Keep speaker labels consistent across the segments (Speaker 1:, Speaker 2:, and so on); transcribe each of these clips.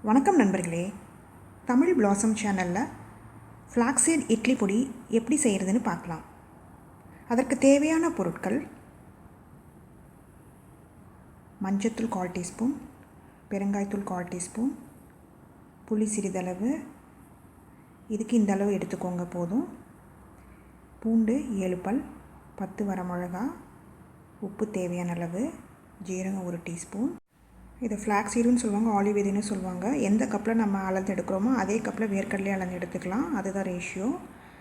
Speaker 1: வணக்கம் நண்பர்களே. தமிழ் பிளாசம் சேனலில் ஃப்ளாக்ஸீட் இட்லி பொடி எப்படி செய்கிறதுன்னு பார்க்கலாம். அதற்கு தேவையான பொருட்கள்: மஞ்சத்தூள் 1/4 டீஸ்பூன், பெருங்காயத்தூள் 1/4 டீஸ்பூன், புளி சிறிதளவு, இதுக்கு இந்த அளவு எடுத்துக்கோங்க போதும். பூண்டு 7 பல், 10 வரமிளகா, உப்பு தேவையான அளவு, ஜீரகம் 1 டீஸ்பூன். இது ஃப்ளாக்ஸீடுன்னு சொல்லுவாங்க, ஆலி விதைன்னு சொல்லுவாங்க. எந்த கப்பில் நம்ம அளந்து எடுக்கிறோமோ அதே கப்பில் வேர்க்கடலையே அளந்து எடுத்துக்கலாம். அதுதான் ரேஷியோ.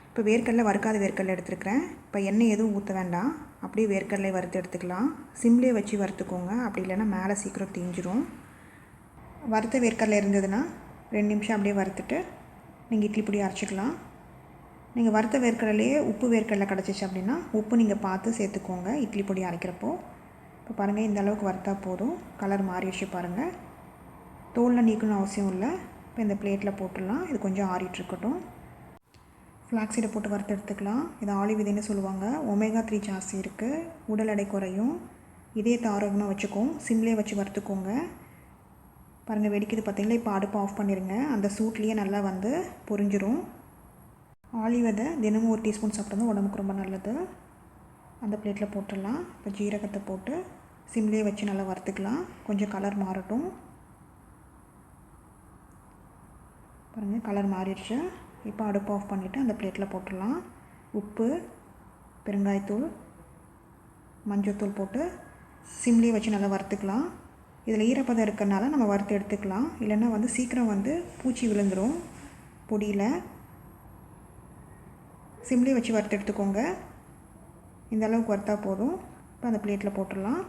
Speaker 1: இப்போ வேர்க்கடலை வறுக்காத வேர்க்கடலை எடுத்துருக்கிறேன். இப்போ எண்ணெய் எதுவும் ஊற்ற வேண்டாம், அப்படியே வேர்க்கடலை வறுத்து எடுத்துக்கலாம். சிம்லேயே வச்சு வறுத்துக்கோங்க, அப்படி இல்லைன்னா மேலே சீக்கிரம் தீஞ்சிரும். வறுத்த வேர்க்கடலை இருந்ததுன்னா 2 நிமிஷம் அப்படியே வறுத்துட்டு நீங்கள் இட்லி பொடி அரைச்சிக்கலாம். நீங்கள் வறுத்த வேர்க்கடலையே உப்பு வேர்க்கடலை கிடச்சிச்சு அப்படின்னா உப்பு நீங்கள் பார்த்து சேர்த்துக்கோங்க இட்லி பொடி அரைக்கிறப்போ. இப்போ பாருங்கள், இந்த அளவுக்கு வறுத்தா போதும். கலர் மாறிடுச்சு பாருங்கள். தோலில் நீக்கணும் அவசியம் இல்லை. இப்போ இந்த பிளேட்டில் போட்டுடலாம். இது கொஞ்சம் ஆறிட்டுருக்கட்டும். ஃப்ளாக்ஸீடை போட்டு வறுத்து எடுத்துக்கலாம். இது ஆலி விதைன்னு சொல்லுவாங்க. ஒமேகா 3 ஜாஸ்தி இருக்குது, உடல் எடை குறையும், இதயத்தை ஆரோக்கியமாக வச்சுக்கும். சிம்லேயே வச்சு வறுத்துக்கோங்க. பாருங்கள், வெடிக்குது பார்த்தீங்களா? இப்போ அடுப்பை ஆஃப் பண்ணிடுங்க. அந்த சூட்லேயே நல்லா வந்து பொரிஞ்சிரும். ஆலி விதை தினமும் 1 டீஸ்பூன் சாப்பிட்டா உடம்புக்கு ரொம்ப நல்லது. அந்த பிளேட்டில் போட்டுடலாம். இப்போ ஜீரகத்தை போட்டு சிம்லேயே வச்சு நல்லா வறுத்துக்கலாம். கொஞ்சம் கலர் மாறட்டும். பாருங்கள், கலர் மாறிடுச்சு. இப்போ அடுப்பு ஆஃப் பண்ணிவிட்டு அந்த பிளேட்டில் போட்டுடலாம். உப்பு, பெருங்காயத்தூள், மஞ்சத்தூள் போட்டு சிம்லேயே வச்சு நல்லா வறுத்துக்கலாம். இதில் ஈரப்பதம் இருக்கிறனால நம்ம வறுத்து எடுத்துக்கலாம், இல்லைன்னா வந்து சீக்கிரம் வந்து பூச்சி விழுந்துடும் பொடியில். சிம்லேயே வச்சு வறுத்து எடுத்துக்கோங்க. இந்த அளவுக்கு வறுத்தா போதும். இப்போ அந்த பிளேட்டில் போட்டுடலாம்.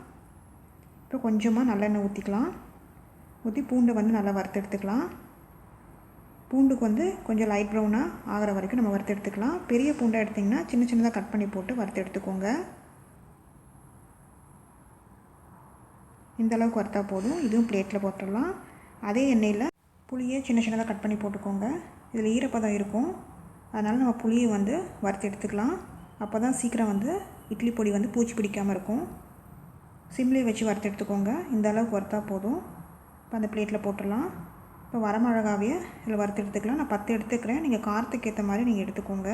Speaker 1: இப்போ கொஞ்சமாக நல்லெண்ணெய் ஊற்றிக்கலாம். ஊற்றி பூண்டை வந்து நல்லா வறுத்து எடுத்துக்கலாம். பூண்டுக்கு வந்து கொஞ்சம் லைட் ப்ரௌனாக ஆகிற வரைக்கும் நம்ம வறுத்து எடுத்துக்கலாம். பெரிய பூண்டை எடுத்திங்கன்னா சின்ன சின்னதாக கட் பண்ணி போட்டு வறுத்து எடுத்துக்கோங்க. இந்த அளவுக்கு வறுத்தா போதும். இதுவும் பிளேட்டில் போட்டுடலாம். அதே எண்ணெயில் புளியை சின்ன சின்னதாக கட் பண்ணி போட்டுக்கோங்க. இதில் ஈரப்பதம் இருக்கும், அதனால் நம்ம புளியை வந்து வறுத்து எடுத்துக்கலாம். அப்போ தான் சீக்கிரம் வந்து இட்லி பொடி வந்து பூச்சி பிடிக்காமல் இருக்கும். சிம்லேயே வச்சு வறுத்து எடுத்துக்கோங்க. இந்த அளவுக்கு வறுத்தா போதும். இப்போ அந்த பிளேட்டில் போட்டுடலாம். இப்போ வரமிளகாவே இதில் வறுத்து எடுத்துக்கலாம். நான் 10 எடுத்துக்கிறேன். நீங்கள் காரத்துக்கு ஏற்ற மாதிரி நீங்கள் எடுத்துக்கோங்க.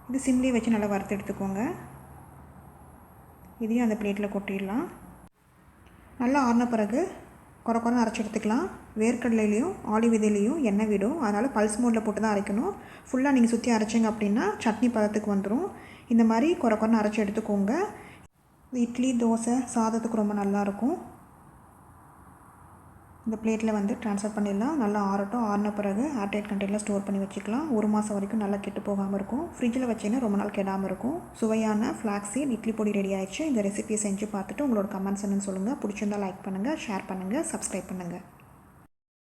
Speaker 1: இது சிம்லேயே வச்சு நல்லா வறுத்து எடுத்துக்கோங்க. இதையும் அந்த பிளேட்டில் கொட்டிடலாம். நல்லா ஆறின பிறகு குறை அரைச்சி எடுத்துக்கலாம். வேர்க்கடலையிலையும் ஆலி விதையிலையும் எண்ணெய் விடும், அதனால் பல்ஸ் மோடில் போட்டு தான் அரைக்கணும். ஃபுல்லாக நீங்கள் சுற்றி அரைச்சிங்க அப்படின்னா சட்னி பதத்துக்கு வந்துடும். இந்த மாதிரி குறை அரைச்சி எடுத்துக்கோங்க. இட்லி, தோசை, சாதத்துக்கு ரொம்ப நல்லாயிருக்கும். இந்த பிளேட்டில் வந்து ட்ரான்ஸ்ஃபர் பண்ணிடலாம். நல்லா ஆறட்டும். ஆறின பிறகு ஏர்டைட் கண்டெய்னரில் ஸ்டோர் பண்ணி வச்சுக்கலாம். 1 மாதம் வரைக்கும் நல்லா கெட்டு போகாமல் இருக்கும். ஃப்ரிட்ஜில் வச்சிங்கன்னா ரொம்ப நாள் கெடாமல் இருக்கும். சுவையான ஃப்ளாக்ஸீட் இட்லி பொடி ரெடி ஆயிடுச்சு. இந்த ரெசிபியை செஞ்சு பார்த்துட்டு உங்களோட கமெண்ட்ஸ் என்னன்னு சொல்லுங்கள். பிடிச்சிருந்தால் லைக் பண்ணுங்கள், ஷேர் பண்ணுங்கள், சப்ஸ்கிரைப் பண்ணுங்கள்.